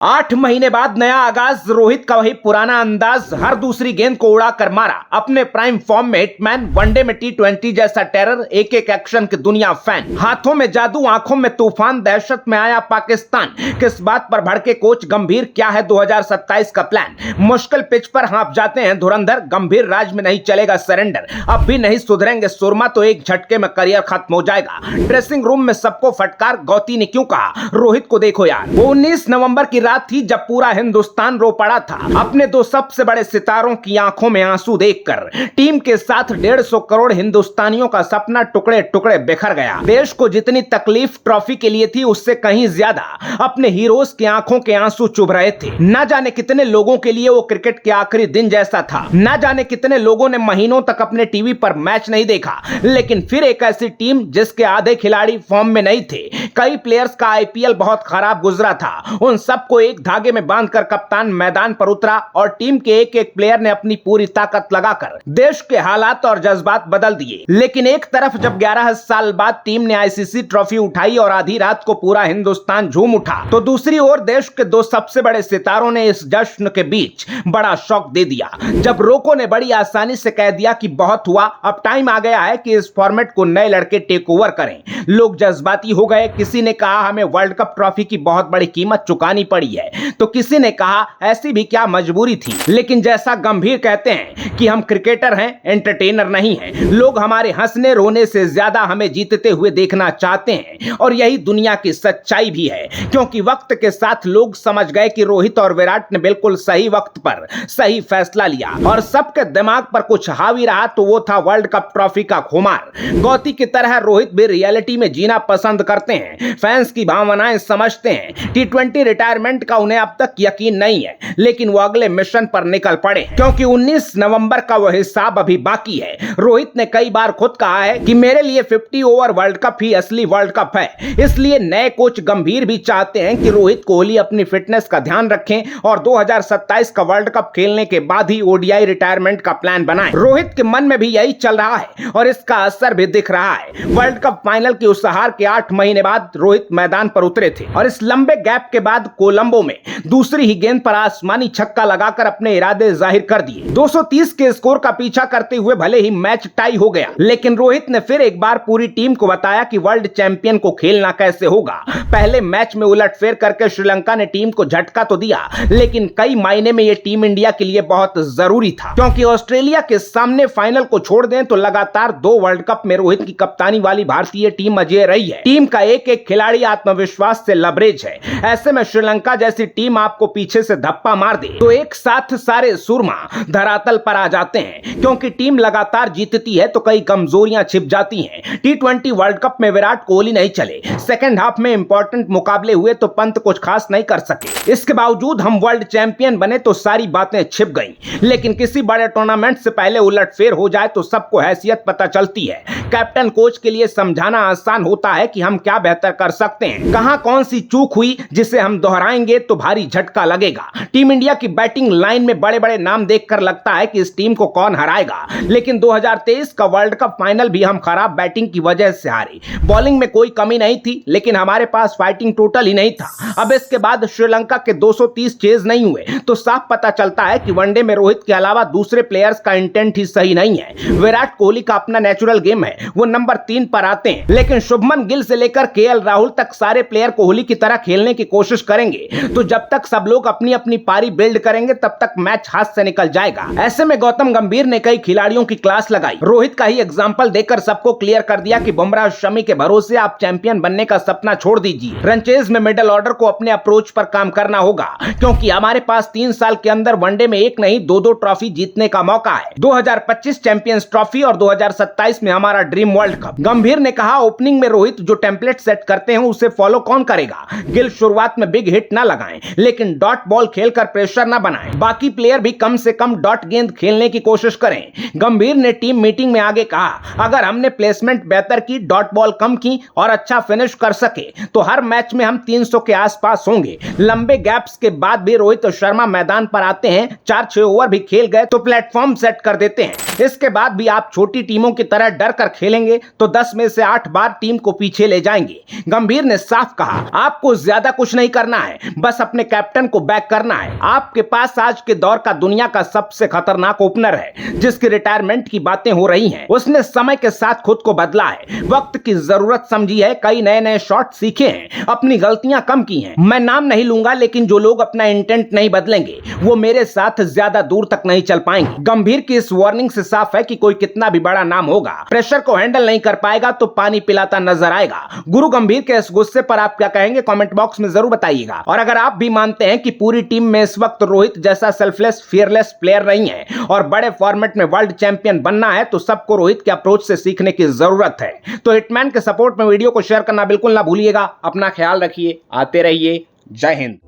8 महीने बाद नया आगाज, रोहित का वही पुराना अंदाज, हर दूसरी गेंद को उड़ा कर मारा। अपने प्राइम फॉर्म में हिटमैन, वनडे में T20 जैसा टेरर, एक एक एक्शन की दुनिया फैन। हाथों में जादू, आंखों में तूफान, दहशत में आया पाकिस्तान। किस बात पर भड़के कोच गंभीर, क्या है 2027 का प्लान? मुश्किल पिच पर हाँफ जाते हैं धुरंधर, गंभीर राज में नहीं चलेगा सरेंडर। अब भी नहीं सुधरेंगे सुरमा तो एक झटके में करियर खत्म हो जाएगा। ड्रेसिंग रूम में सबको फटकार, गौती ने क्यों कहा रोहित को देखो यार। वो 19 नवंबर की रात थी जब पूरा हिंदुस्तान रो पड़ा था अपने दो सबसे बड़े सितारों की आंखों में आंसू देखकर। टीम के साथ 150 करोड़ हिंदुस्तानियों का सपना टुकड़े टुकड़े बिखर गया। देश को जितनी तकलीफ ट्रॉफी के लिए थी, उससे कहीं ज्यादा अपने हीरोज की आंखों के आंसू चुभ रहे थे। न जाने कितने लोगों के लिए वो क्रिकेट के आखिरी दिन जैसा था। न जाने कितने लोगों ने महीनों तक अपने टीवी पर मैच नहीं देखा। लेकिन फिर एक ऐसी टीम जिसके आधे खिलाड़ी फॉर्म में नहीं थे, कई प्लेयर्स का आईपीएल बहुत खराब गुजरा था, उन सबको एक धागे में बांधकर कप्तान मैदान पर उतरा और टीम के एक एक प्लेयर ने अपनी पूरी ताकत लगाकर देश के हालात और जज्बात बदल दिए। लेकिन एक तरफ जब 11 साल बाद टीम ने आईसीसी ट्रॉफी उठाई और आधी रात को पूरा हिंदुस्तान झूम उठा, तो दूसरी ओर देश के दो सबसे बड़े सितारों ने इस जश्न के बीच बड़ा शॉक दे दिया। जब रोको ने बड़ी आसानी से कह दिया कि बहुत हुआ, अब टाइम आ गया है कि इस फॉर्मेट को नए लड़के टेक ओवर करें। लोग जज्बाती हो गए। किसी ने कहा हमें वर्ल्ड कप ट्रॉफी की बहुत बड़ी कीमत चुकानी पड़ी है, तो किसी ने कहा ऐसी भी क्या मजबूरी थी। लेकिन जैसा गंभीर कहते हैं कि हम क्रिकेटर हैं, एंटरटेनर नहीं हैं। लोग हमारे हंसने रोने से ज्यादा हमें जीतते हुए देखना चाहते हैं, और यही दुनिया की सच्चाई भी है। क्योंकि वक्त के साथ लोग समझ गए कि रोहित और विराट ने बिल्कुल सही वक्त पर सही फैसला लिया, और सबके दिमाग पर कुछ हावी रहा तो वो था वर्ल्ड कप ट्रॉफी का खुमार। गौती की तरह रोहित भी रियलिटी में जीना पसंद करते हैं, फैंस की भावनाएं समझते हैं। T20 रिटायरमेंट का उन्हें अब तक यकीन नहीं है, लेकिन वो अगले मिशन पर निकल पड़े, क्योंकि 19 नवंबर का वह हिसाब अभी बाकी है। रोहित ने कई बार खुद कहा है कि मेरे लिए 50 ओवर वर्ल्ड कप ही असली वर्ल्ड कप है। इसलिए नए कोच गंभीर भी चाहते हैं कि रोहित कोहली अपनी फिटनेस का ध्यान रखें और 2027 का वर्ल्ड कप खेलने के बाद ही ओडीआई रिटायरमेंट का प्लान बनाएं। रोहित के मन में भी यही चल रहा है और इसका असर भी दिख रहा है। वर्ल्ड कप फाइनल की उस हार के 8 महीने बाद रोहित मैदान पर उतरे थे, और इस लंबे गैप के बाद कोलंबो में दूसरी ही गेंद पर आसमानी छक्का लगाकर अपने इरादे जाहिर कर दिए। 230 के स्कोर का पीछा करते हुए भले ही मैच टाई हो गया, लेकिन रोहित ने फिर एक बार पूरी टीम को बताया कि वर्ल्ड चैंपियन को खेलना कैसे होगा। पहले मैच में उलटफेर करके श्रीलंका ने टीम को झटका तो दिया, लेकिन कई मायने में यह टीम इंडिया के लिए बहुत जरूरी था, क्योंकि ऑस्ट्रेलिया के सामने फाइनल को छोड़ दें तो लगातार 2 वर्ल्ड कप में रोहित की कप्तानी वाली भारतीय टीम अजय रही है। टीम का एक एक खिलाड़ी आत्मविश्वास से लबरेज है। ऐसे में श्रीलंका जैसी टीम आपको पीछे से धप्पा मार दे तो एक साथ सारे सुरमा धरातल पर आ जाते हैं। क्योंकि टीम लगातार जीतती है तो कई कमजोरियां छिप जाती हैं। T20 वर्ल्ड कप में विराट कोहली नहीं चले, सेकंड हाफ में इंपॉर्टेंट मुकाबले हुए तो पंत कुछ खास नहीं कर सके। इसके बावजूद हम वर्ल्ड चैंपियन बने तो सारी बातें छिप गई। लेकिन किसी बड़े टूर्नामेंट से पहले उलटफेर हो जाए तो सबको हैसियत पता चलती है। कैप्टन कोच के लिए समझाना आसान होता है कि हम क्या बेहतर कर सकते हैं, कहां कौन सी चूक हुई जिसे हम दोहराएंगे तो भारी झटका लगेगा। टीम इंडिया की बैटिंग लाइन में बड़े बड़े नाम देखकर लगता है कि इस टीम को कौन हराएगा, लेकिन 2023 का वर्ल्ड कप फाइनल भी हम खराब बैटिंग की वजह से हारे। बॉलिंग में कोई कमी नहीं थी, लेकिन हमारे पास फाइटिंग टोटल ही नहीं था। अब इसके बाद श्रीलंका के 230 चेज नहीं हुए तो साफ पता चलता है कि वनडे में रोहित के अलावा दूसरे प्लेयर्स का इंटेंट ही सही नहीं है। विराट कोहली का अपना नेचुरल गेम है, वो नंबर 3 पर आते हैं, लेकिन शुभमन गिल से लेकर केएल राहुल तक सारे प्लेयर कोहली की तरह खेलने की कोशिश करेंगे। तो जब तक सब लोग अपनी अपनी पारी बिल्ड करेंगे तब तक मैच हाथ से निकल जाएगा। ऐसे में गौतम गंभीर ने कई खिलाड़ियों की क्लास लगाई। रोहित का ही एग्जांपल देकर सबको क्लियर कर दिया कि बुमराह शमी के भरोसे आप चैंपियन बनने का सपना छोड़ दीजिए। रनचेज में मिडिल ऑर्डर को अपने अप्रोच पर काम करना होगा, क्योंकि हमारे पास 3 साल के अंदर वनडे में एक नहीं 2-2 ट्रॉफी जीतने का मौका है। 2025 चैंपियंस ट्रॉफी और 2027 में हमारा ड्रीम वर्ल्ड कप। गंभीर ने कहा ओपनिंग में रोहित जो टेम्पलेट सेट करते हैं उसे फॉलो कौन करेगा। गिल शुरुआत में बिग हिट ना लगाएं, लेकिन डॉट बॉल खेलकर प्रेशर ना बनाएं। बाकी प्लेयर भी कम से कम डॉट गेंद खेलने की कोशिश करें। गंभीर ने टीम मीटिंग में आगे कहा अगर हमने प्लेसमेंट बेहतर की, डॉट बॉल कम की और अच्छा फिनिश कर सके तो हर मैच में हम 300 के आसपास होंगे। लंबे गैप्स के बाद भी रोहित शर्मा मैदान पर आते हैं, 4-6 ओवर भी खेल गए तो प्लेटफॉर्म सेट कर देते हैं। इसके बाद भी आप छोटी टीमों की तरह डर कर खेलेंगे तो 10 में से 8 बार टीम को पीछे ले जाएंगे। गंभीर ने साफ कहा आपको ज्यादा कुछ नहीं करना है, बस अपने कैप्टन को बैक करना है। आपके पास आज के दौर का दुनिया का सबसे खतरनाक ओपनर है जिसकी रिटायरमेंट की बातें हो रही हैं। उसने समय के साथ खुद को बदला है, वक्त की जरूरत समझी है, कई नए नए शॉट सीखे हैं, अपनी गलतियां कम की हैं। मैं नाम नहीं लूंगा, लेकिन जो लोग अपना इंटेंट नहीं बदलेंगे वो मेरे साथ ज्यादा दूर तक नहीं चल पाएंगे। गंभीर की इस वार्निंग से साफ है कि कोई कितना भी बड़ा नाम होगा, प्रेशर को हैंडल नहीं कर पाएगा तो पानी पिलाता नजर आएगा। गुरु गंभीर के इस गुस्से पर आप क्या कहेंगे, कमेंट बॉक्स में जरूर बताइएगा। और अगर आप भी मानते हैं कि पूरी टीम में इस वक्त रोहित जैसा सेल्फलेस फियरलेस प्लेयर नहीं है और बड़े फॉर्मेट में वर्ल्ड चैंपियन बनना है, तो सबको रोहित के अप्रोच से सीखने की जरूरत है। तो हिटमैन के सपोर्ट में वीडियो को शेयर करना बिल्कुल ना भूलिएगा। अपना ख्याल रखिए, आते रहिए। जय हिंद।